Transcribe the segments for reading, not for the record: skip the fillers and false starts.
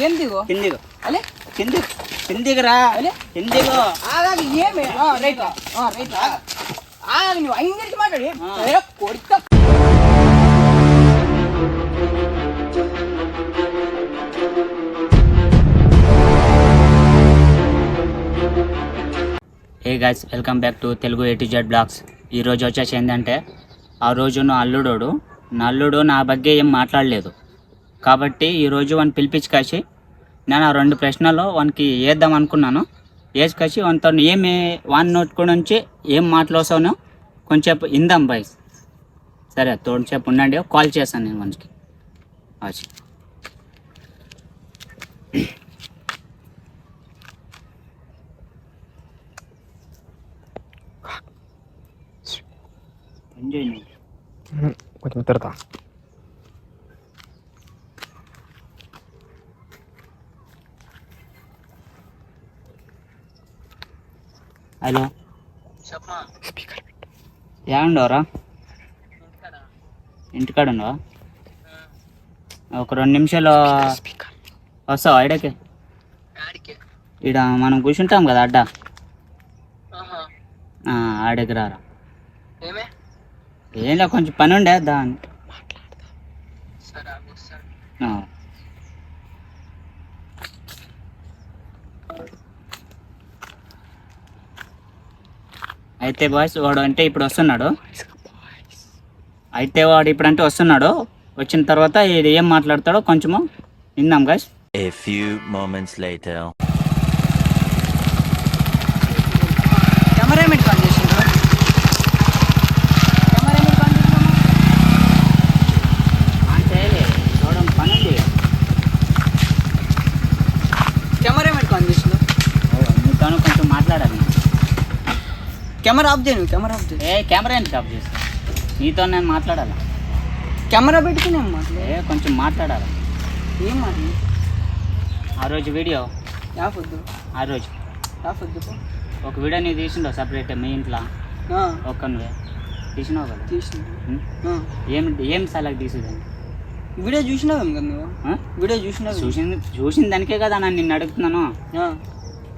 ఏం దిగో కిందిగో అలే కిందిగరా కిందిగో ఆగాలి ఏమే రైట్ రైట్ ఆగాలి నువ్వు ఇంగ్లీష్ మాట్లాడి కొడుతా hey guys welcome back to Telugu A to Z blogs. ఈరోజు వచ్చేసి ఏంటంటే ఆ రోజు నా అల్లుడు నా ಬಗ್ಗೆ ఏం మాట్లాడలేదు కాబట్టి ఈరోజు వాడిని పిలిపించుకాసి నేను ఆ 2 ప్రశ్నలు వానికి వేద్దాం అనుకున్నాను. వేసుకొచ్చి వానితో వాని నోటి నుంచి ఏం మాట్లాడతానో కొంచెం ఇందాం బాయ్. సరే తోడుసేపు ఉండండి, కాల్ చేస్తాను నేను వానికి. వచ్చి కొంచెం తిడతా. హలో ఏమండవరా? ఇంటికాడ ఉండవా? ఒక 2 నిమిషాలు వస్తావా ఇడకి? ఇడ మనం కూర్చుంటాం కదా అడ్డా, ఆడకి రారా. ఏం లేదు, కొంచెం పని ఉండే దాన్ని. అయితే బాయ్స్ వాడు అంటే ఇప్పుడు వస్తున్నాడు. వచ్చిన తర్వాత ఇది ఏం మాట్లాడతాడో కొంచెము విందాం guys. A few moments later. Camera పెట్టుకోండి కొంచెం మాట్లాడాలి. కెమెరా ఆఫ్ చేయను. కెమెరా ఎందుకు ఆఫ్ చేస్తా? నీతో నేను మాట్లాడాలా? కెమెరా పెట్టుకుని కొంచెం మాట్లాడాలి. ఏం మాట్లాడి? ఆ రోజు వీడియో యావద్దు ఒక వీడియో నీ తీసిండో సపరేట్ మీ ఇంట్లో ఒక్కనువే తీసినావు కదా? ఏం సెలెక్ట్ తీసేదాన్ని? వీడియో చూసినావేం కదా నువ్వు? వీడియో చూసిన దానికే కదా నన్ను నిన్ను అడుగుతున్నాను.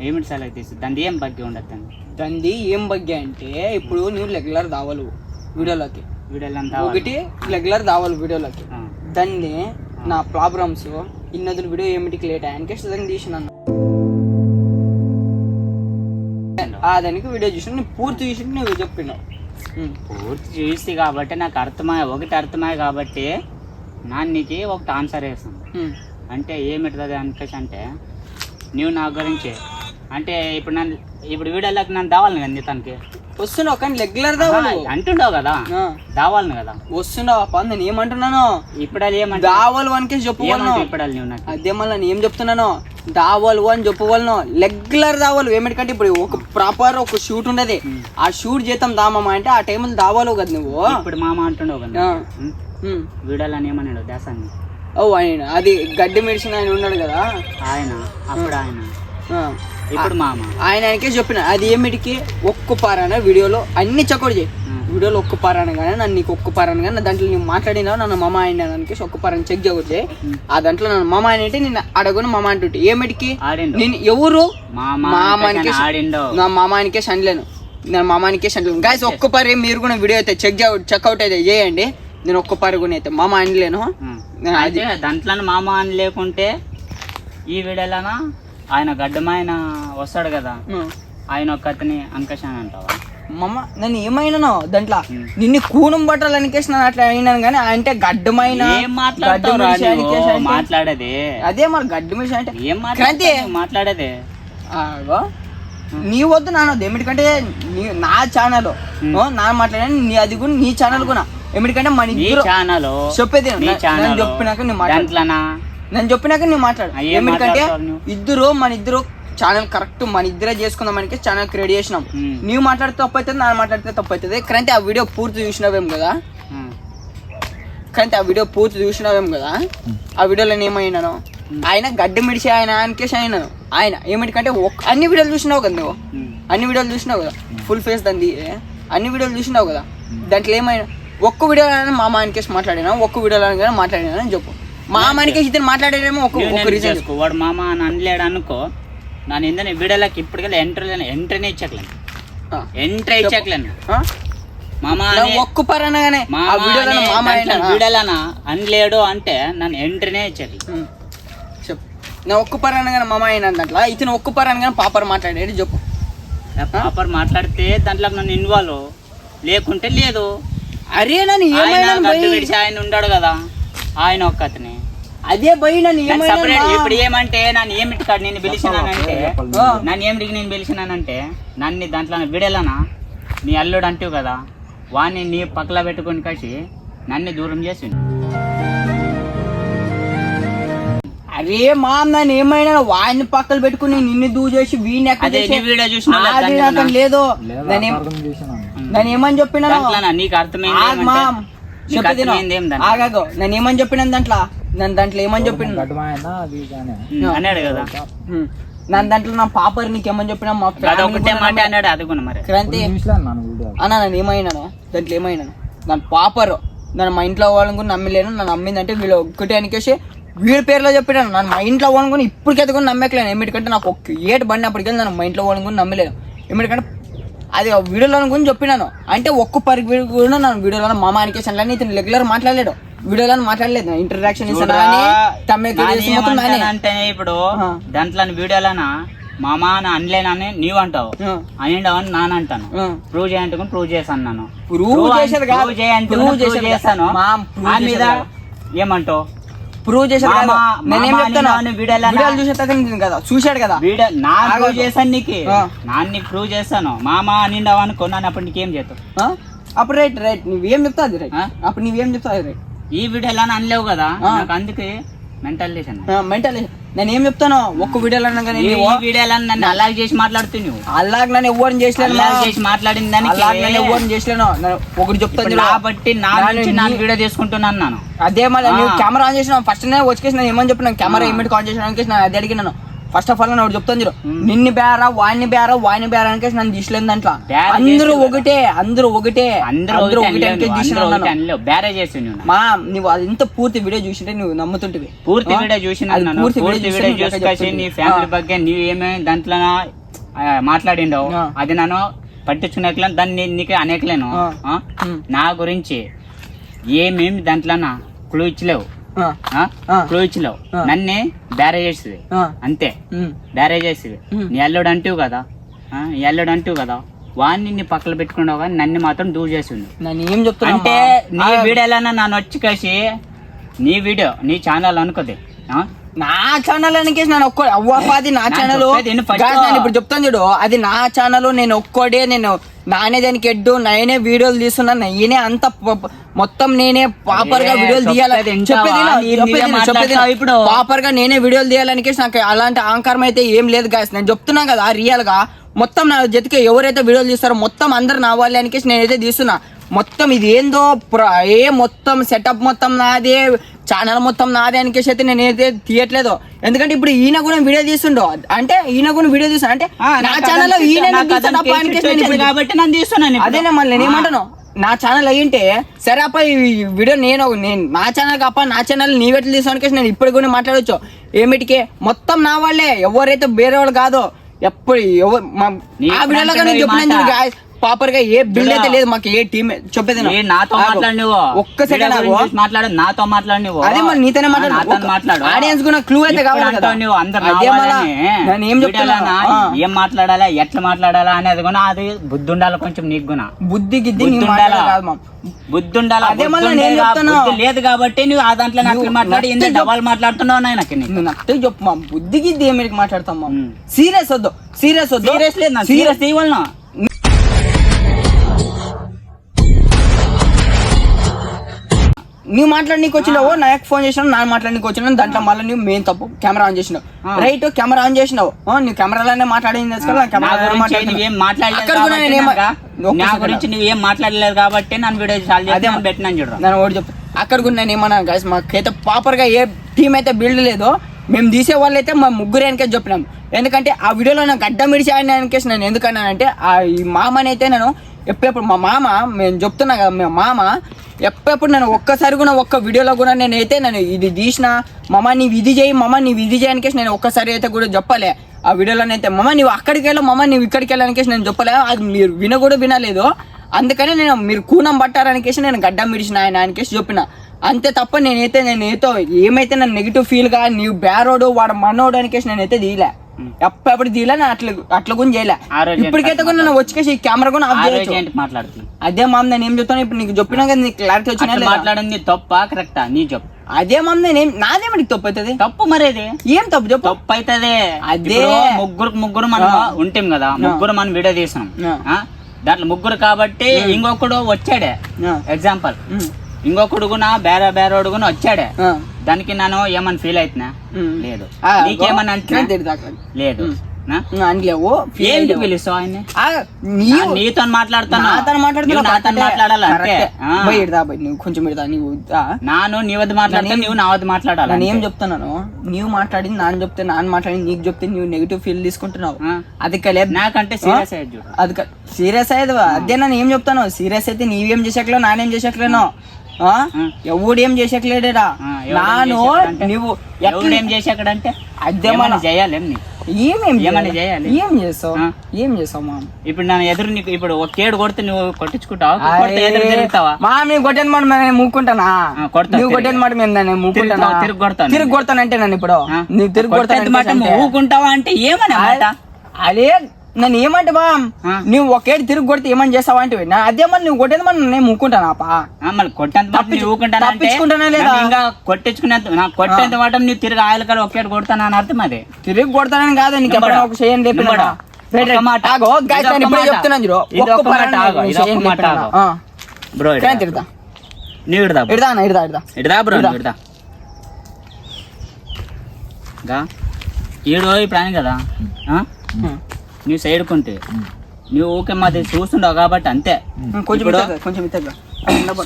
ఏమిటి సెలెక్ట్ తీసి దాన్ని ఏం బగ్గి ఉండదు? దాన్ని ఏం బగ్గి అంటే ఇప్పుడు నువ్వు రెగ్యులర్ దావాలి వీడియోలోకి. ఒకటి రెగ్యులర్ దావాలి వీడియోలోకి. దాన్ని నా ప్రాబ్లమ్స్ ఇన్నదుల వీడియో ఏమిటికి లేట్ ఆయనకే దాన్ని తీసినాను. దానికి వీడియో చూసిన నేను పూర్తి చూసి నువ్వు చెప్పినావు. పూర్తి చూసి కాబట్టి నాకు అర్థమయ్యే కాబట్టి నీకు ఒకటి ఆన్సర్ వేస్తాను. అంటే ఏమిటది అనిపించి అంటే నువ్వు నా గురించి అంటే ఇప్పుడు వీడియోలోకి నన్ను దావాలని కదా తనకి వస్తున్నావు, కానీ రెగ్యులర్ దావాలి అంటుండవు కదా, దావాలని కదా వస్తున్నావు. నేను ఏమంటున్నాను ఇప్పుడు దావాలు వన్కే చెప్పుకోను. ఇప్పుడు అదే మళ్ళీ నేను ఏం చెప్తున్నాను, దావాలు అని చెప్పుకోవాలను. రెగ్యులర్ దావాలు ఏమిటికంటే ఇప్పుడు ఒక ప్రాపర్ ఒక షూట్ ఉండదు. ఆ షూట్ చేద్దాం దామమ్మ అంటే ఆ టైంలో దావాలు కదా నువ్వు. ఇప్పుడు మామ అంటుండవు కదా వీడియోలో ఏమన్నాడు దేశాన్ని? ఆయన అది గడ్డి మెడిసిన్ ఆయన ఉన్నాడు కదా ఆయన, అప్పుడు ఆయన ఇప్పుడు మామ ఆయనకే చెప్పిన అది ఏమిటికి ఒక్క పారాన వీడియోలో అన్ని చక్కటి చేయి. వీడియోలో ఒక్క పారాన కానీ నన్ను నీకు ఒక్క పారాన కానీ దాంట్లో నేను మాట్లాడినా నన్ను మమ ఆయన దానికి ఒక్క పారాన్ని చెక్ చేయకూడదు. ఆ దాంట్లో నన్ను మమ ఆయన అంటే నేను అడగను మమ అంటుంటే ఏమిటికి నేను ఎవరు మామానికే నా మామానికే సండ్లేను, నేను మామానికే సండ్లేను. గాయస్ ఒక్క పారి మీరు కూడా వీడియో అయితే చెక్అవుట్ అయితే చేయండి. నేను ఒక్క పారి కూడా అయితే మామ అనలేను. అది దాంట్లో మామ అని లేకుంటే ఈ వీడియోలోనా ఆయన గడ్డమాయన వస్తాడు కదా, ఆయన ఒక అతని అంకశాన్ అంటావా? మమ్మ నన్ను ఏమైనానో దాంట్లో నిన్ను కూనం బట్టలు అనికేసినాను అట్లా అయినాను కానీ అంటే గడ్డమైన మాట్లాడేది అదే మరి గడ్డ మిషి అంటే ఏం మాట్లాడేది నీ వద్దు నానొద్దు. ఏమిటికంటే నా ఛానల్ నా మాట్లాడాను నీ అది కూడా నీ ఛానల్ కూడా ఏమిటికంటే మన ఛానల్ చెప్పేది చెప్పినాక నేను చెప్పినాక నువ్వు మాట్లాడు. ఏమిటికంటే మన ఇద్దరు ఛానల్ కరెక్ట్ మన ఇద్దరే చేసుకుందామని ఛానల్ క్రియేట్ చేసినాం. నువ్వు మాట్లాడితే తప్పు అవుతుంది, నా మాట్లాడితే తప్పు అవుతుంది. కానీ ఆ వీడియో పూర్తి చూసినావేం కదా ఆ వీడియోలో ఏమైనాను ఆయన గడ్డి మిడిచి ఆయన అనికేసి అయినాను. ఆయన ఏమిటికంటే అన్ని వీడియోలు చూసినావు కదా నువ్వు, అన్ని వీడియోలు చూసినావు కదా ఫుల్ ఫేస్ దాన్ని అన్ని వీడియోలు చూసినావు కదా. దాంట్లో ఏమైనా ఒక్క వీడియో మామ అనికేసి మాట్లాడినా ఒక్క వీడియోలో మాట్లాడినా అని చెప్పు. మామనికే ఇతను మాట్లాడేమో ఒక రీజన్ చేసుకో. వాడు మామ అని అనలేడు అనుకో, నన్ను ఏందని వీడియోలకి ఇప్పటికెళ్ళి ఎంట్రీనే ఇచ్చట్లేను, ఎంట్రీ ఇచ్చట్లేను. మామ ఒక్క పరనగానే వీడియోలనా అనలేడు అంటే నన్ను ఎంట్రీనే ఇచ్చట్లేదు. చెప్పు, నా ఒక్క పరనగానే మామ అయిన దాంట్లో ఇతను ఒక్క పరనగానే పాపర్ మాట్లాడాడు చెప్పు. పాపర్ మాట్లాడితే దాంట్లో నన్ను ఇన్వాల్వ్, లేకుంటే లేదు. అరే నన్ను ఏమైనా విడిచి ఆయన ఉన్నాడు కదా, ఆయన ఒక్కతని అదే పోయి నన్ను ఇప్పుడు ఏమంటే నన్ను ఏమిటి కాదు నేను పిలిచినానంటే, నన్ను ఏమిటికి నేను పిలిచినానంటే, నన్ను దాంట్లో విడేలనా నీ అల్లుడు అంటావు కదా, వాడిని నీ పక్కల పెట్టుకొని కలిసి నన్ను దూరం చేసి. అరే మా నన్ను ఏమైనా వాడిని పక్కన పెట్టుకుని నిన్ను దూరం చేసి వీడిని వీడియో చూసిన లేదు. నన్ను ఏమని చెప్పినా నీకు అర్థమైంది ఆగాగో నన్ను ఏమని చెప్పిన దాంట్లో నన్ను దాంట్లో ఏమని చెప్పిన అన్నాడు కదా, నన్ను దాంట్లో నా పాపర్ నీకేమని చెప్పినా మా ఒకటే మాట అన్నాడు. అది కూడా మరి క్రాంతి అన్న నన్ను ఏమైనాను దాంట్లో ఏమైనాను దాని పాపర్ నన్ను మా ఇంట్లో వాళ్ళని కూడా నమ్మలేను. నన్ను నమ్మిందంటే వీళ్ళు ఒక్కటే అనికేసి వీడి పేరులో చెప్పాను. నన్ను మా ఇంట్లో వాళ్ళని కూడా ఇప్పటికైతే కూడా నమ్మకలేను. ఏమిటికంటే నాకు ఒక్క ఏటు బండి అప్పటికెళ్ళి నన్ను మా ఇంట్లో వాళ్ళని కూడా నమ్మలేను. ఏమిటికంటే అది వీడియోలో గురించి చెప్పినాను అంటే ఒక్క పరి కూడా నన్ను వీడియోలో మామ అనికేషన్ అని ఇతను రెగ్యులర్ మాట్లాడలేడు, వీడియోలో మాట్లాడలేదు. ఇంట్రడక్షన్ అంటే ఇప్పుడు దాంట్లో వీడియోలోనా మామ అని అనలేనని నీవు అంటావు, అనిండవని నాన్న అంటాను. ప్రూవ్ చేయంటే ప్రూవ్ చేశాను, ప్రూవ్ చేస్తాను. మీద ఏమంటావు ప్రూవ్ చేశాను నేనేం చెప్తాను వీడియోలు చూసాడు కదా నా ప్రూవ్ చేశాను నీకు, నాన్ని ప్రూవ్ చేస్తాను. మామ అనిండవు అనుకో నన్ను అప్పుడు నీకేం చేస్తావు? అప్పుడు రైట్ రైట్ నువ్వేం చెప్తావు అది రైట్, అప్పుడు నువ్వేం చెప్తావు అది రైట్. ఈ వీడియో ఎలా అనలేవు కదా, నాకు అందుకే మెంటల్ నేను ఏం చెప్తాను ఒక్క వీడియోలో నన్ను అలాగే చేసి మాట్లాడుతూ నువ్వు అలాగే నన్ను ఎవరిని చేసి మాట్లాడిన దానికి ఎవరిని చేసలేను ఒకటి చెప్తాను కాబట్టి నా వీడియో తీసుకుంటున్నాను. అదే మళ్ళీ నువ్వు కెమెరా ఆన్ చేసిన ఫస్ట్ వచ్చేసి ఏమని చెప్పినాను కెమెరా ఇమీడియట్ ఆన్ చేసిన అదే అడిగినాను. ఫస్ట్ ఆఫ్ ఆల్ నేను చెప్తాను చూడు, నిన్ను బేరా వాడిని బేరా అనికేసి నన్ను తీసలేదు దాంట్లో. అందరూ ఒకటే మా నువ్వు ఎంత పూర్తి వీడియో చూసింటే నువ్వు నమ్ముతుంటివి. పూర్తి వీడియో చూసిన నీ ఫ్యామిలీ ಬಗ್ಗೆ నీవు ఏమేమి దాంట్లో మాట్లాడిండవు అది నన్ను పట్టించుకునేట్లా దాన్ని నీకు అనేకలేను. నా గురించి ఏమేమి దాంట్లో క్లూ ఇచ్చలేవు, నన్నే బ్యారేజ్ చేసేది అంతే. బ్యారేజ్ చేసేది నీ అల్లుడు అంటావు కదా, వాడిని నీ పక్కన పెట్టుకున్నావు కానీ నన్ను మాత్రం దూరం చేసింది. ఏం చెప్తున్నా అంటే నీ వీడియోలో నన్ను వచ్చి కలిసి నీ వీడియో నీ ఛానల్ అనుకోదే, నా ఛానల్ అనికేసి నేను ఒక్క అవ్వది నా ఛానల్ ఇప్పుడు చెప్తాను చూడు, అది నా ఛానల్. నేను ఒక్కడే నేను నానే దానికి ఎడ్డు, నేనే వీడియోలు తీస్తున్నా, నేనే అంత మొత్తం నేనే ప్రాపర్ గా వీడియోలు తీయాలి ఇప్పుడు ప్రాపర్ గా నేనే వీడియోలు తీయాలనికేసి నాకు అలాంటి అహంకారం అయితే ఏం లేదు గాయస్. నేను చెప్తున్నా కదా రియల్ గా మొత్తం నా జతకి ఎవరైతే వీడియోలు తీస్తారో మొత్తం అందరు నా వాళ్ళే అనికేసి నేనైతే తీస్తున్నా. మొత్తం ఇది ఏందో మొత్తం సెటప్ మొత్తం నాదే, ఛానల్ మొత్తం నాదే అనికేసి అయితే నేనైతే తీయట్లేదు. ఎందుకంటే ఇప్పుడు ఈయన కూడా వీడియో తీస్తుండో అంటే ఈయన కూడా వీడియో తీస్తాను అంటే నా ఛానల్ కాబట్టి నన్ను తీస్తున్నాను. అదేనా మళ్ళీ నేనేమంటాను నా ఛానల్ అయ్యింటే సరే అప్ప ఈ వీడియో నేను నా ఛానల్ అప్ప నా ఛానల్ నీవెట్లు తీసుకోనికేసి నేను ఇప్పుడు కూడా మాట్లాడవచ్చు. ఏమిటికే మొత్తం నా వాళ్ళే, ఎవరైతే వేరే వాళ్ళు కాదో. ఎప్పుడు ఆ వీడియోలో నేను చెప్పిన ప్రాపర్ గా ఏ బిల్డ్ అయితే లేదు మాకు, ఏ టీమ్ చెప్పేది నాతో మాట్లాడు, ఒక్క సెకండ్ మాట్లాడు, నాతో మాట్లాడు. అదే మరి నీతోనే మాట్లాడు, ఆడియన్స్ కూడా క్లూ అయితే కావాలి. ఏం మాట్లాడాలా ఎట్లా మాట్లాడాలా అనేది కూడా అది బుద్ధి ఉండాలి కొంచెం, నీకు కూడా బుద్ధి గిద్ది బుద్ధి ఉండాలి. లేదు కాబట్టి నువ్వు ఆ దాంట్లో నాకు మాట్లాడి ఎందుకు డబ్బాలు మాట్లాడుతున్నావు నాకు చెప్పు మా బుద్ధి గిద్ది ఏమిటికి మాట్లాడతాం. సీరియస్ వద్దు సీరియస్ లేదు సీరియస్ ఇవ్వాలి. నువ్వు మాట్లాడనీకి వచ్చినావు, నాకు ఫోన్ చేసినావు, నాకు మాట్లాడనీకి వచ్చినావు, దాంట్లో మళ్ళీ నువ్వు మెయిన్ తప్పు కెమెరా ఆన్ చేసినావు. రైట్ కెమెరా ఆన్ చేసినావు, నువ్వు కెమెరాలోనే మాట్లాడింది నువ్వేం మాట్లాడలేదు కాబట్టి నన్ను వీడియో పెట్టినా చూడరా. నేను ఒకటి చెప్పు అక్కడ కూడా నేను ఏమన్నా గైస్ మాకైతే ప్రాపర్ గా ఏ టీం అయితే బిల్డ్ లేదో మేము తీసే వాళ్ళు అయితే మా ముగ్గురేనికే చెప్పినాం. ఎందుకంటే ఆ వీడియోలో నాకు అడ్డం ఇడిచి ఆయన అనికేసి నేను ఎందుకన్నానంటే ఆ ఈ మామని అయితే నేను ఎప్పుడెప్పుడు మా మామ నేను చెప్తున్నా కదా, మా మామ ఎప్పుడెప్పుడు నేను ఒక్కసారి కూడా ఒక్క వీడియోలో కూడా నేనైతే నేను ఇది తీసిన మామ నీవు ఇది చేయి, మామ నీవు ఇది చేయడానికేసి నేను ఒక్కసారి అయితే కూడా చెప్పలే. ఆ వీడియోలోనైతే మామ నీవు అక్కడికి వెళ్ళవు, మామ నీవు ఇక్కడికి వెళ్ళడానికేసి నేను చెప్పలే. అది మీరు కూడా వినలేదు. అందుకని నేను మీరు కూనం పట్టారనికేసి నేను గడ్డం మిడిచిన ఆయనకేసి చెప్పిన అంతే తప్ప నేనైతే ఏమైతే నన్ను నెగిటివ్ ఫీల్ గా నీవు బేరోడు వాడు మనోడు అనికేసి నేనైతే తీయలే, ఎప్పుడు తీయలే. నేను అట్లా కూడా చేయలే. ఇప్పటికైతే కూడా నేను వచ్చేసి ఈ కెమెరా కూడా ఆఫ్ చేయొచ్చు. మాట్లాడుతున్నా అదే మామ నేను ఏం చెప్తాను ఇప్పుడు నీకు చెప్పినా కదా, నీకు క్లారిటీ వచ్చినా మాట్లాడింది తప్ప కరెక్టా నీ చెప్పు. అదే మామ నేను నాదేమడి తప్పు అవుతుంది? తప్పు మరేది ఏం తప్పు చెప్పు. తప్పు అవుతుంది. అదే ముగ్గురు మనం ఉంటాం కదా, ముగ్గురు మనం వీడియో తీసాం. దాంట్లో ముగ్గురు కాబట్టి ఇంకొకడు వచ్చాడే ఎగ్జాంపుల్, ఇంకొకడు కూడా బేరోడు కూడా వచ్చాడే, దానికి నేను ఏమన్నా ఫీల్ అవుతున్నా? లేదు. నీకేమన్నా అంటే లేదు. ఏంటి పిలుస్తావు ఆయన్ని? నీతో మాట్లాడుతాను, కొంచెం నాను నీ వద్ద మాట్లాడితే నువ్వు నా వద్ద మాట్లాడాలి. నేను ఏం చెప్తున్నాను, నీవు మాట్లాడింది నాన్న చెప్తే నాన్న మాట్లాడింది నీకు చెప్తే నువ్వు నెగిటివ్ ఫీల్ తీసుకుంటున్నావు. అది లేదు నాకంటే సీరియస్ అయ్యేది. అది సీరియస్ అయ్యేది. అదే నేను ఏం చెప్తాను, సీరియస్ అయితే నీవేం చేసేకలేవు, నానేం చేసేకలేను, ఎవడు ఏం చేసేకలేడా. నాను నువ్వు ఏం చేసేకడంటే అదే మనం చేయాలి. ఏం చేస్తావు మా ఇప్పుడు నా ఎదురు నీకు ఇప్పుడు ఒకేడు కొడితే నువ్వు కొట్టించుకుంటావా? మా మేము కొట్టేది మాట నేను మూక్కుంటానా? నువ్వు కొట్టేది మాట మేము నేను మూక్కుంటానా? తిరిగి కొడతానంటే నన్ను ఇప్పుడు నువ్వు తిరిగి కొడతాను మూకుంటావా అంటే ఏమని అదే నన్ను ఏమంటే బా నువ్వు ఒకేడు తిరిగి కొడితే ఏమని చేస్తావా అంటే అదే మరి నువ్వు కొట్టేది మరి నేను మూక్కుంటానా? తప్పించుకుంటానా లేదా? కొట్టేంత మాట నువ్వు తిరిగి ఆయిల్ కల ఒకేడు కొడతానా అని అర్థం. అది తిరిగి కొడతానని కాదు, నీకు ఎప్పుడైనా ఒక చేయండి చెప్తున్నాను. ఈడు ఇప్పుడు కదా నువ్వు సైడ్ కొంటే నువ్వు ఓకే మాది చూస్తుండవు కాబట్టి అంతే.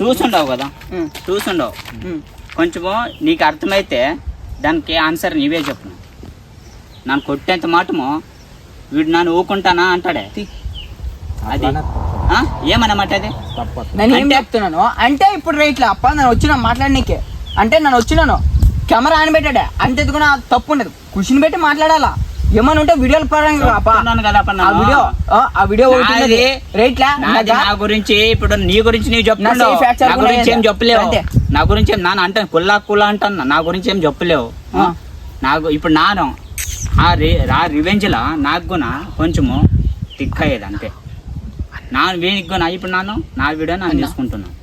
చూస్తుండవు కదా, చూస్తుండవు కొంచెము నీకు అర్థమైతే దానికి ఆన్సర్ నీవే చెప్పు. నన్ను కొట్టేంత మాటమో వీడు నన్ను ఊకుంటానా అంటాడే, అది ఏమన్నమాట? అది నేను ఏం చెప్తున్నాను అంటే ఇప్పుడు రైట్లా అప్ప నేను వచ్చినా మాట్లాడనీకే అంటే నన్ను వచ్చినాను కెమెరా ఆన్ పెట్టాడే అంటే కూడా తప్పు ఉండదు, కుషిని పెట్టి మాట్లాడాలా. ఏమన్నా ఉంటే వీడియోలు పరంగా నా గురించి ఇప్పుడు నీ గురించి నీవు చెప్తున్నావు, నా గురించి ఏం చెప్పలేవు. నా గురించి నాన్న అంటే కుల్లా అంటున్నా, నా గురించి ఏం చెప్పలేవు. నాకు ఇప్పుడు నాను ఆ రివెంజ్ లా నాకు కూడా కొంచెము టిక్ అయ్యేది అంతే. నా వీనికి కూడా ఇప్పుడు నాను నా వీడియో నేను తీసుకుంటున్నాను.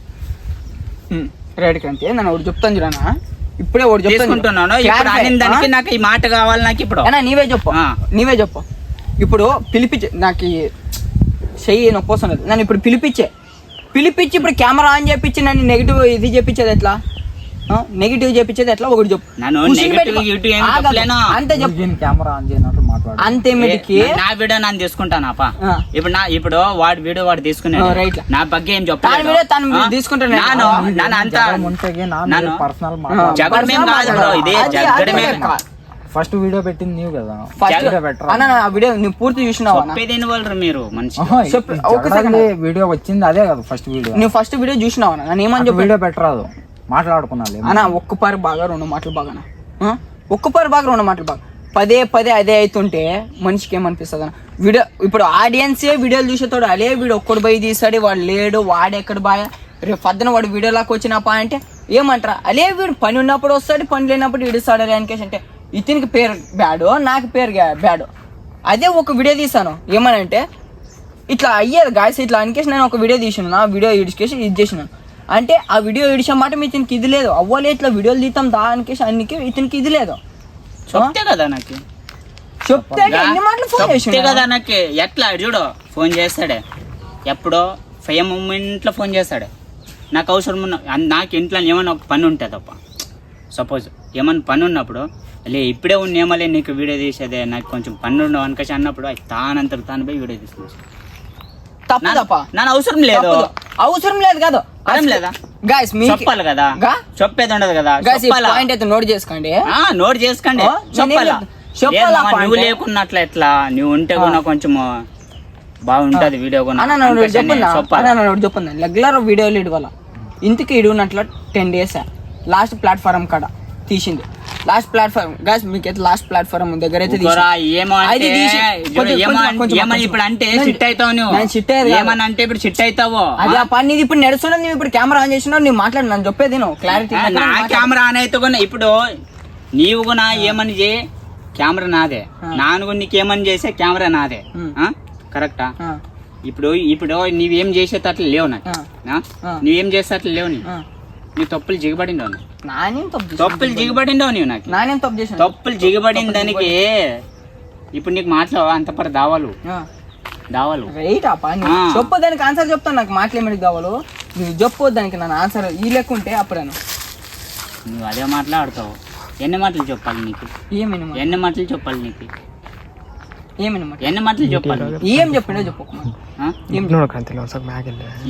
రైట్ కంటే నేను ఒకటి చెప్తాను చూడనా, ఇప్పుడే ఒకటి చెప్పుకుంటున్నాను. దానికి నాకు ఈ మాట కావాలి. నాకు ఇప్పుడు నీవే చెప్పు. ఇప్పుడు పిలిపించే నాకు చెయ్యి నొప్పి వస్తుంది, నన్ను ఇప్పుడు పిలిపించి ఇప్పుడు కెమెరా ఆన్ చేపించి నన్ను నెగిటివ్ ఇది చెప్పించేది ఎట్లా? నెగిటివ్ చెప్పించేది ఎట్లా ఒకటి చెప్పు. అంతే చెప్పు. అంతే నా వీడియో నేను తీసుకుంటాను. ఇప్పుడు వాడి వీడియో వాడు తీసుకున్నాడు, నా ಬಗ್ಗೆ ఏం చెప్పాను ఫస్ట్ వీడియో పెట్టింది నీవు కదా, వీడియో నువ్వు పూర్తి చూసినావా? మీరు మనిషి వీడియో వచ్చింది అదే కదా ఫస్ట్ వీడియో. నువ్వు ఫస్ట్ వీడియో చూసినావా? నేను ఏమని చెప్పి వీడియో పెట్టరాదు, మాట్లాడుకున్నాను అన్న. ఒక్కపారి బాగా రెండు మాటలు బాగా, ఒక్కపారి బాగా రెండు మాటలు బాగా, పదే అదే అవుతుంటే మనిషికి ఏమనిపిస్తుంది అన్న? వీడియో ఇప్పుడు ఆడియన్సే వీడియోలు చూసేతాడు, అదే వీడు ఒక్కడు పోయి తీస్తాడు, వాడు లేడు, వాడు ఎక్కడ బాగా రేపు పద్దన వాడు వీడియోలాకి వచ్చినప్పా అంటే ఏమంటారా? అదే వీడు పని ఉన్నప్పుడు వస్తాడు, పని లేనప్పుడు ఇడుస్తాడు అదే అనికేసి అంటే ఇతనికి పేరు బ్యాడు, నాకు పేరు బ్యాడు. అదే ఒక వీడియో తీసాను ఏమనంటే ఇట్లా అయ్యేది గాయస్, ఇట్లా అనికేసి నేను ఒక వీడియో తీసాను, నా వీడియో ఇడికేసి ఇది చేసినాను అంటే ఆ వీడియో ఇడిచే మాట ఇతనికి ఇది లేదు, అవ్వలే ఇట్లా వీడియోలు తీస్తాం దా అనికేసి అన్నికి ఇతనికి ఇది లేదు. చెప్తే కదా నాకు, చెప్తే ఎన్ని మాటలు ఫోన్ చేసి కదా నాకు. ఎట్లా చూడు ఫోన్ చేస్తాడే, ఎప్పుడో 5 మినిట్లో ఫోన్ చేస్తాడు. నాకు అవసరం ఉన్న నాకు ఇంట్లో ఏమైనా ఒక పని ఉంటుంది తప్ప, సపోజ్ ఏమైనా పని ఉన్నప్పుడు లే ఇప్పుడే ఉన్నేమలే నీకు వీడియో తీసేదే, నాకు కొంచెం పని ఉండవు అనుకేసి అన్నప్పుడు అది తానంతకు తాను పోయి వీడియో తీసుకుని తప్ప తప్ప నన్ను అవసరం లేదు కాదు లేదా గాయస్ చెప్పాలి కదా, చెప్పేది ఉండదు కదా. నోట్ చేసుకోండి, నోట్ చేసుకోండి. నువ్వు లేకున్నట్లు ఎట్లా, నువ్వు ఉంటే కూడా కొంచెము బాగుంటది వీడియో కూడా అన్న నన్ను చెప్పుందా రెగ్యులర్ వీడియోలు ఇడవాల ఇంటికి ఇడున్నట్ల 10 days లాస్ట్ ప్లాట్ఫారం కాడ తీసింది. లాస్ట్ ప్లాట్ఫారం గాస్ మీకైతే లాస్ట్ ప్లాట్ఫారం దగ్గర అయితే ఇప్పుడు అంటే సిట్ అవుతావు నువ్వు ఏమని అంటే ఇప్పుడు సిట్ అవుతావు. అది ఆ పని నీది ఇప్పుడు నడుస్తున్నది. నువ్వు ఇప్పుడు కెమెరా ఆన్ చేసినావు, నువ్వు మాట్లాడు, నన్ను చెప్పేది నువ్వు క్లారిటీ. నా కెమెరా ఆన్ అయితే కూడా ఇప్పుడు నీవు కూడా ఏమని చేయి, కెమెరా నాదే. నాను కూడా నీకేమని చేసే కెమెరా నాదే. కరెక్టా? ఇప్పుడు నీవేం చేసేటట్లు లేవు నాకు, నువ్వేం చేసేటట్లు లేవు. నీ తప్పులు జిగబడిండవు, తప్పులు జిగబడిండవు నీవు. నాకు తప్పులు జిగబడిన దానికి ఇప్పుడు నీకు మాటలు అంత పర దావాలు రైట్. ఆ పని చెప్పు, దానికి ఆన్సర్ చెప్తాను. నాకు మాటలు ఏమిటి కావాలో నువ్వు చెప్పు, దానికి నన్ను ఆన్సర్ ఈ లెక్క ఉంటే అప్పుడు నువ్వు అదే మాట్లాడుతావు. ఎన్ని మాటలు చెప్పాలి నీకు? ఎన్ని మాటలు చెప్పాలి నీకు? ఎన్ని మాటలు చెప్పాలి? ఏం చెప్పినా చెప్పు.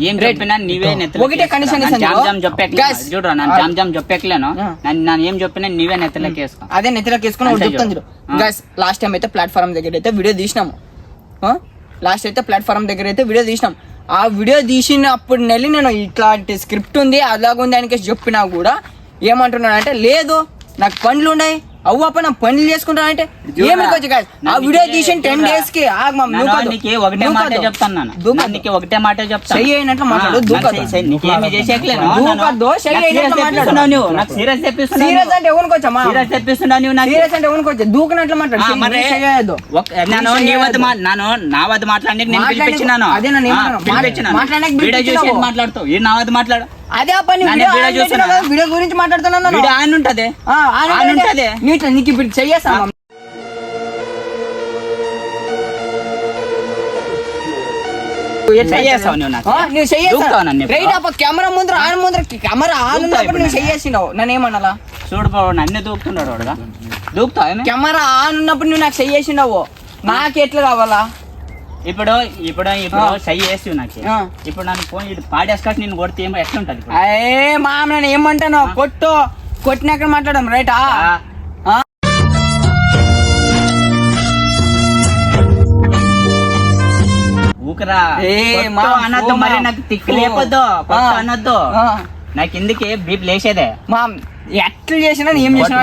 ఏం చెప్పినా నీవే ఒకటే కండిషన్ చూడరా, నన్ను జామ్ జామ్ చెప్పలేను. నన్ను ఏం చెప్పినా నీవే నెత్తలోకి వేసుకో. అదే నెత్తలోకి వేసుకుని ఒకటి చెప్తాను చూడు. లాస్ట్ టైం అయితే ప్లాట్ఫారం దగ్గర అయితే వీడియో తీసినాము. వీడియో తీసినాం. ఆ వీడియో తీసినప్పుడు నేను ఇట్లాంటి స్క్రిప్ట్ ఉంది అలాగుంది అని చెప్పినా కూడా ఏమంటున్నాను అంటే, లేదు నాకు పనులు ఉన్నాయి, అవ్వప్ప నా పనులు చేసుకుంటా అంటే ఏమికొచ్చు. ఆ వీడియో తీసిన 10 days కి ఒకటే మాట చెప్తాను. దూకినట్లు మాట్లాడు. నా వద్ద మాట్లాడి మాట్లాడుతావు. నా వద్ద మాట్లాడు. అదే పని వీడియో గురించి మాట్లాడుతున్నాను. నీకు ఇప్పుడు చెయ్యేసా కెమెరా ముందర కెమెరా ఆన్ ఉన్నప్పుడు నువ్వు చెయ్యేసినావు. నన్ను ఏమన్నా చూడు, నన్నే దూకుతున్నాడు. దూకుతావు. కెమెరా ఆన్ ఉన్నప్పుడు నువ్వు నాకు చెయ్యేసినావు. నాకు ఎట్లా కావాలా? ఇప్పుడు సై చేసి నాకు ఇప్పుడు నన్ను ఫోన్ పాడేసుకొని నేను కొడితే ఏమో ఎట్లుంటది? మామ నేను ఏమంటాను, కొట్టినాక మాట్లాడడం రైటా? ఊకరా అనొద్దు, మరి నాకు తిక్కు లేపొద్దు, అనొద్దు. నాకు ఎందుకే బీప్ లేసేదే. మా ఎట్లా చేసినా ఏం చేసినా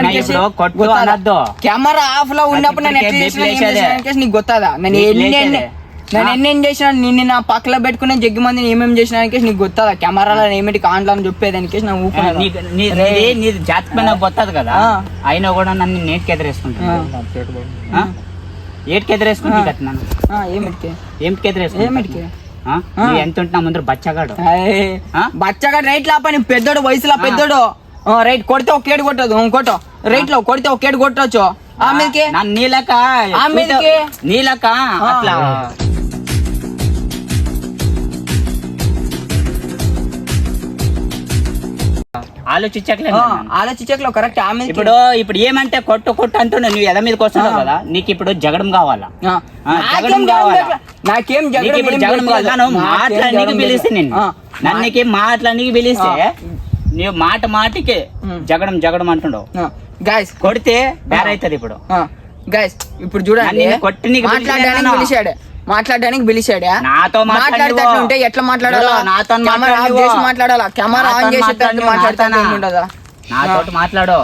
కెమెరా ఆఫ్ లో ఉన్నప్పుడు నేను ఎట్లా చేసినా నీకు గొత్తదా? నేను ఎన్నేం చేసినా నిన్ను నా పక్కలో పెట్టుకునే జగ్గి మంది ఏమేమి చేసినా నీకు గొత్తదా? కెమెరాలో ఏమిటి కాంట్లో అని చెప్పేదానికి నా నీ జాతి పైన గొత్తది కదా. అయినా కూడా నన్ను నేటికి ఎదురేసుకుంటాను. ఏటికి ఎదురేసుకుంటా ఏమిటికి ఎదురేసుకుంటా? ఎంత ఉంటున్నా ముందర బచ్చగాడు రైట్ లా పని పెద్దోడు, వయసులో పెద్దోడు. రైట్ కొడితే ఒక ఏడు కొట్టదు, ఇంకోటో రైట్ లో కొడితే ఒక ఏడు కొట్టవచ్చు. నీలక అట్లా ఆలోచించట్లేదు కరెక్ట్. ఇప్పుడు ఏమంటే కొట్టు అంటున్నా, నువ్వు ఎద మీదకి వస్తున్నావు కదా. నీకు ఇప్పుడు జగడం కావాలా? నాకేం జగడం కావాలా? మాట్లాడడానికి పిలిస్తే నన్ను మాట్లాడడానికి పిలిస్తే నువ్వు మాటికి జగడం అంటుండవు. గాయస్ కొడితే బేర్ అవుతుంది. ఇప్పుడు చూడండి, మాట్లాడడానికి పిలిచాడా? నాతో మాట్లాడుతుంటే ఎట్లా మాట్లాడాలా? మాట్లాడాలా? కెమెరా ఆన్ చేసి మాట్లాడుతా. నాతో మాట్లాడు.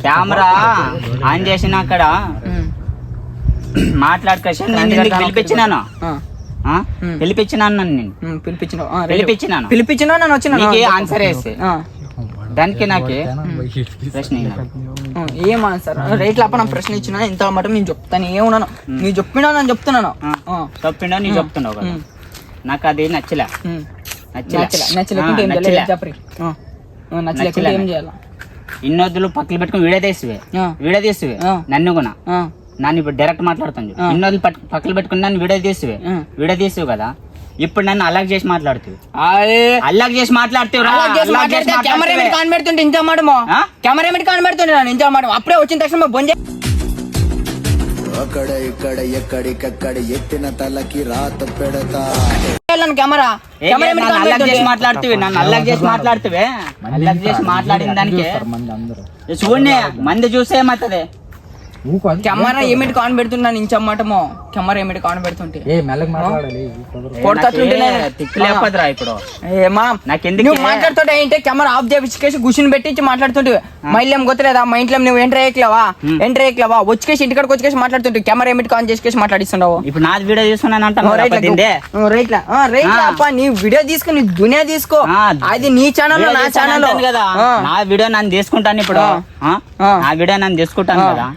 కెమెరా ఆన్ చేసిన అక్కడ మాట్లాడుకోసం పిలిపించినాను. పిలిపించినా నన్ను వచ్చిన ఆన్సర్ వేస్తే దానికి నాకు ప్రశ్న ఏం ఆన్సర్ రైట్ లాప నా ప్రశ్న ఇచ్చినా ఇంత మాట నేను చెప్తాను. ఏమన్నాను నీ చెప్పినా నేను చెప్తున్నాను. చెప్పిండా నీ చెప్తున్నావు కదా. నాకు అది నచ్చలే. ఏం చేయాలి? ఇన్నొద్దులు పక్కలు పెట్టుకుని వీడియో తీసివే నన్ను కూడా. నన్ను ఇప్పుడు డైరెక్ట్ మాట్లాడుతాను. ఇన్నొద్దులు పక్కలు పెట్టుకుని నన్ను వీడియో తీసివు కదా. ఇప్పుడు నన్ను అలాగ చేసి మాట్లాడుతూ అప్పుడే వచ్చిన తక్షణ బొంజే అక్కడ ఇక్కడ ఎక్కడికక్కడ ఎత్తిన తలకి రాత పెడతా. కెమెరా మాట్లాడిన దానికి చూడండి. మంది చూస్తే ఏమవుతుంది? ఊకో అది. కెమెరా ఏమిటి కాన్ పెడుతున్నా నించమ్మాటమో కెమెరా ఏమిటి కాన్ పెడుతుంటే ఏ మెల్లగా మాట్లాడాలి కొడతట్లుంటేనే తిక్కు లేపదురా ఇప్పుడు ఏమా నాకెందుకు నువ్వు మాట్లాడుతుంటే ఏంటి కెమెరా ఆఫ్ చేసి గుషిని పెట్టించి మాట్లాడుతుంటే మా ఇల్లు ఏం గొత్తలేదా మా ఇంట్లో నువ్వు ఎంటర్ అయ్యట్లేవా వచ్చేసి ఇంటికాడికి వచ్చేసి మాట్లాడుతుంటే కెమెరా ఏమిటి కాన్ చేసి మాట్లాడిస్తున్నావు ఇప్పుడు నాది వీడియో చూస్తున్నాను అంటాను రైట్లా అప్ప నీ వీడియో తీసుకో నీ దునియా తీసుకో అది నీ ఛానల్ నా ఛానల్ కదా నా వీడియో నన్ను తీసుకుంటాను ఇప్పుడు నా వీడియో నన్ను తీసుకుంటాను కదా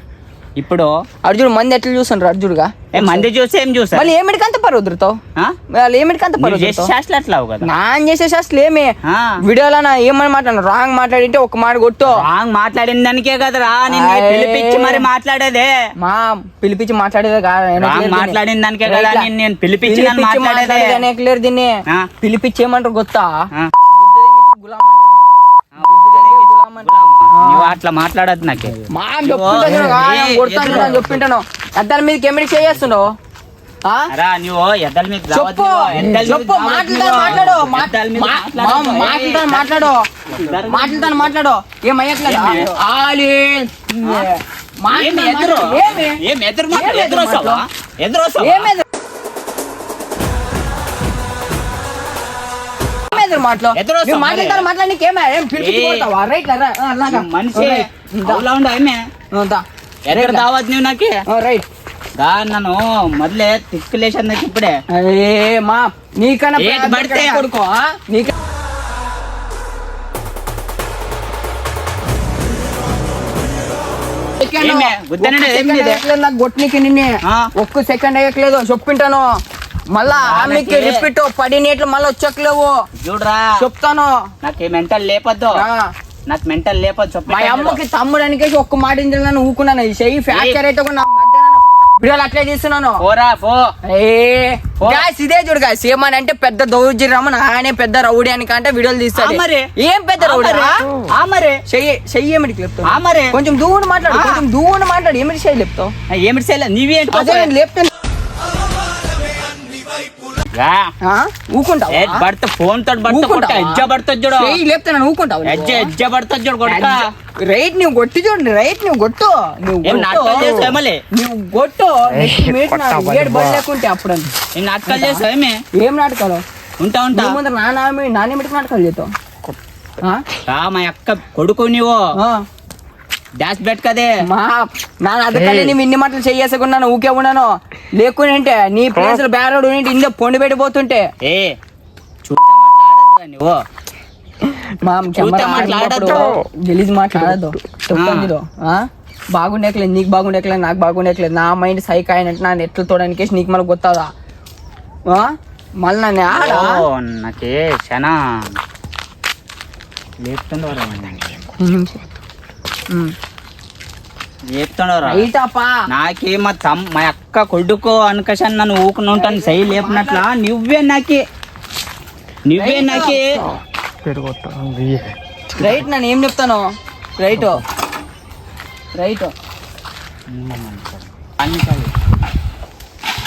ఇప్పుడు అర్జుడు మంది ఎట్లా చూస్తుండ్రు అర్జుడుగా మంది చూసి ఏం చూసా వాళ్ళు ఏమిటికంత పరుద్రుతావు వాళ్ళు ఏమిటికంత శాస్త్రం అట్లా కదా నాన్ చేసే శాస్త్రం ఏమి వీడియోలో ఏమని మాట్లాడు రాంగ్ మాట్లాడింటే ఒక మాట కొట్టు రాంగ్ మాట్లాడిన దానికే కదరా నేను పిలిపించి మరి మాట్లాడేదే మా పిలిపించి మాట్లాడేదే మాట్లాడిన దానికే కదా నేను పిలిపించి మాట్లాడేది దీన్ని పిలిపించి ఏమంటారు గొత్తా నువ్వు అట్లా మాట్లాడద్దు నాకే చెప్పింటాను అద్దాల మీద కెమెరా చేస్తున్నావు నువ్వు ఎద్దల మీద మాట్లాడు ఏమయ్యట్లేదు మనిషి ఎక్కడ దావత్ నువ్వు నాకే రైట్ నన్ను మొదలే తిక్కులేసాను నాకు ఇప్పుడే మా నీకన్నా పడితే కొడుకో నాకు గొట్నికి నిన్నే ఒక్క సెకండ్ అయ్యట్లేదు చెప్పింటాను మళ్ళా ఆమెకి రిపీట్ 10 నీట్లు మళ్ళీ వచ్చలేవు చూడరా చెప్తాను నాకు మెంటల్ లేపద్దు నాకు మెంటల్ లేపద్దు మా అమ్మకి తమ్ముడు అనికేసి ఒక్క మాట ఇంట్లో ఊకున్నాను ఈ చెయ్యి ఫ్రాక్చర్ అయితే కూడా వీడియోలు అట్లే తీస్తున్నాను ఇదే చూడు గాయస్ ఏమని అంటే పెద్ద దౌర్జీ రమణ ఆయనే పెద్ద రౌడీ అని కంటే వీడియోలు తీస్తాడు ఏం పెద్ద రౌడీ చెయ్యి ఏమిటి చెప్తావు కొంచెం దూరం మాట్లాడు ఏమిటి చెయ్యి లేపుతావు ఏమిటి చెయ్యలే నీవేంటి లేపుతాను భర్త ఫోన్ తోటి ఎజ్జ పడుతుంది చూడు లేపుతాను ఊకుంటావు ఎజ్జ పడుతుంది చూడు కొడుక రైట్ నువ్వు కొట్టి చూడండి రైట్ నువ్వు కొట్టు నువ్వు కొట్టు లేకుంటే అప్పుడు నేను నాటకాలు చేసావు ఏం నాటకాలు ఉంటా ముందు నాన్న మెడికి నాటకాలు చేస్తావు మా అక్క కొడుకు నీవు డాష్ బెట్ కదే నాన్న అదకాలే నువ్వు ఇన్ని మాటలు చేసేకున్నాను ఊకే ఉన్నాను లేకుంటే నీ ప్లేస్ బ్యారోడు ఇంట్లో పొండి పెట్టిపోతుంటే నువ్వు గెలిజ్ మాట్లాడద్దు చెప్తాను బాగుండేకలేదు నీకు బాగుండేకలేదు నాకు బాగుండేకలేదు నా మైండ్ సైక్ అయినట్టు నన్ను ఎట్లా తోడానికి నీకు మళ్ళీ గుర్తుందా మళ్ళీ నన్ను ఆడ నాకే చాలా నాకే మా అక్క కొడుకు అనుకషన్ నన్ను ఊకుని ఉంటాను సై లేపినట్ల నువ్వే నాకే రైట్ నన్ను ఏం చెప్తాను రైట్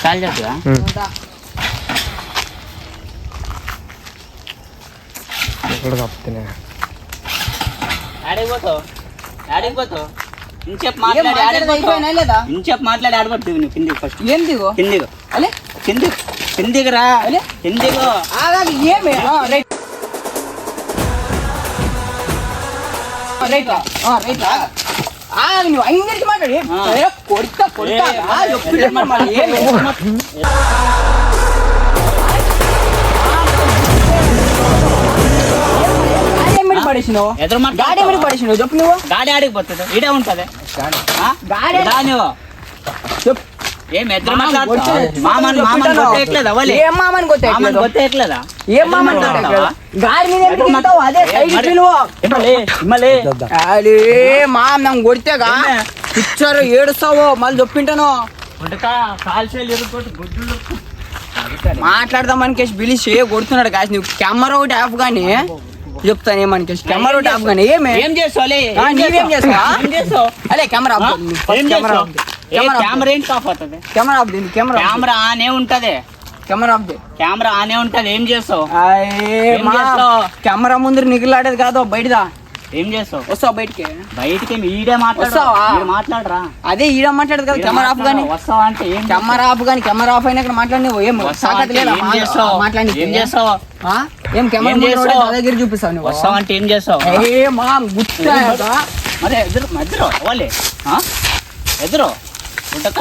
చాలు చెప్తా ఆడిపోతావు ఇంచేపు మాట్లాడి ఆడబడుతుంది నువ్వు కిందికి ఫస్ట్ ఏం దిగో కిందిగో అలే కిందికి రా కిందిగో ఏమి రైట్ నువ్వు అందరికి మాట్లాడి కొడుతా పడేసినావు గాడి ఏమిటి పడేసినావు చెప్పు నువ్వు గాడి ఆడికి పోతుంది ఇడే ఉంటది గాడి చెప్పు ఏం ఎదురు మామని కొట్టేయట్లేదా ఏం మామని గాడి మీద అదే మనం కొడితేగా పిక్చర్ ఏడుస్తావు మళ్ళీ చెప్పింటాను మాట్లాడదామని కేసు పిలిచి కొడుతున్నాడు కాసి నువ్వు కెమెరా ఒకటి ఆఫ్ గానీ చెప్తాను ఏమని కెమెరా ఒకటి ఆఫ్ గానీ ఏం చేస్తావు అదే కెమెరా కెమెరా ఏంటి ఆఫ్ అవుతుంది కెమెరా ఆనే ఉంటది కెమెరా ఆనే ఉంటది ఏం చేస్తావు కెమెరా ముందు నిగిలాడేది కాదు బయటదా ఏం చేస్తావు? వస్తావు బయటికి? బయటికి ఈడే వస్తావా? మాట్లాడరా. అదే ఈడ మాట్లాడదు కదా, కెమెరా ఆఫ్ కానీ. వస్తావా అంటే ఏం కెమెరా ఆఫ్ కానీ, కెమెరా ఆఫ్ అయినా మాట్లాడినావు. ఏం సాకత లేదా? మాట్లాడి ఏం చేస్తావు? ఏం కెమెరా దగ్గర చూపిస్తావు నువ్వు? వస్తావా అంటే ఏం చేస్తావు? ఏ మా గుట్ట మరి ఎదురు అవ్వాలి, ఎదురు పుట్టక